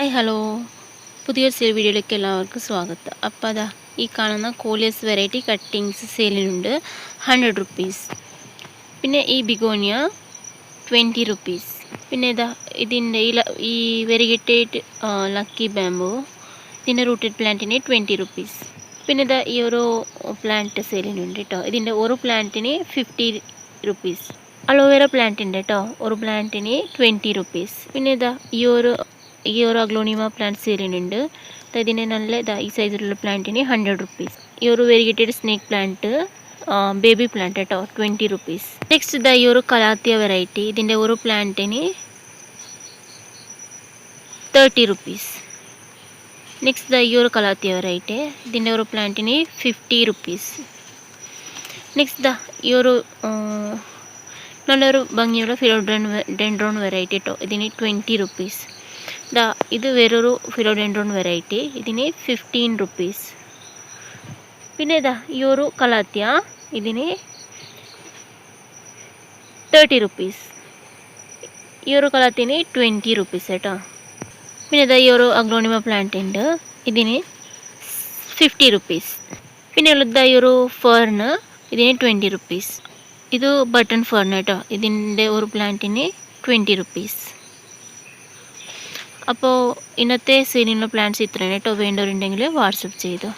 Hi hello, പുതിയൊരു വീഡിയോയിലേക്ക് എല്ലാവർക്കും സ്വാഗതം. അപ്പോൾ അതാ ഈ കാണുന്ന കോളിയസ് വെറൈറ്റി കട്ടിങ്സ് സെയിലിനുണ്ട് 100 റുപ്പീസ്. പിന്നെ ഈ ബിഗോണിയ 20 റുപ്പീസ്. പിന്നെ ഇതാ ഇതിൻ്റെ ഈ വെരിഗേറ്റഡ് ലക്കി ബാമ്പോ ഇതിൻ്റെ റൂട്ടഡ് പ്ലാന്റിന് 20 റുപ്പീസ്. പിന്നെ ഇതാ ഈ ഒരു പ്ലാന്റ് സെയിലിനുണ്ട് കേട്ടോ. ഇതിൻ്റെ ഒരു പ്ലാന്റിന് 50 റുപ്പീസ്. അലോവേര പ്ലാന്റ് ഉണ്ട് കേട്ടോ, ഒരു പ്ലാന്റിന് 20 റുപ്പീസ്. പിന്നെ ഇതാ ഈ ഒരു അഗ്ലോണിമ പ്ലാന്റ് സെയിലിനുണ്ട്. ഇതിന് നല്ല ഈ സൈസിലുള്ള പ്ലാന്റിന് 100 റുപ്പീസ്. ഈ ഒരു variegated snake plant baby plant കേട്ടോ 20 റുപ്പീസ്. നെക്സ്റ്റ് ഈ ഒരു കലാത്തിയ വെറൈറ്റി, ഇതിൻ്റെ ഒരു പ്ലാന്റിന് 30 റുപ്പീസ്. നെക്സ്റ്റ് ഈ ഒരു കലാത്തിയ വെറൈറ്റി, ഇതിൻ്റെ ഒരു പ്ലാന്റിന് 50 റുപ്പീസ്. നെക്സ്റ്റ് ഈ ഒരു നല്ലൊരു ഭംഗിയുള്ള ഫിലോഡെൻഡ്രോൺ വെറൈറ്റി കേട്ടോ, ഇതിന് 20 റുപ്പീസ്. ഇത് വേറൊരു ഫിലോഡെൻഡ്രോൺ വെറൈറ്റി, ഇതിന് 15 റുപ്പീസ്. പിന്നെ ഈ ഒരു കലാത്തിയ, ഇതിന് 30 റുപ്പീസ്. ഈ ഒരു കലാത്തിന് 20 റുപ്പീസ് കേട്ടോ. പിന്നെ ഈ ഒരു അഗ്ലോണിമ പ്ലാന്റ് ഉണ്ട്, ഇതിന് 50 റുപ്പീസ്. പിന്നെ ഉള്ളത് ഈ ഒരു ഫേർണ്, ഇതിന് 20 റുപ്പീസ്. ഇത് ബട്ടൺ ഫേർണ് കേട്ടോ, ഇതിൻ്റെ ഒരു പ്ലാന്റിന് 20 റുപ്പീസ്. അപ്പോൾ ഇന്നത്തെ സെയിലിനുള്ള പ്ലാൻസ് ഇത്രയാണ് കേട്ടോ. വേണ്ടവരുണ്ടെങ്കിൽ വാട്സപ്പ് ചെയ്തോ.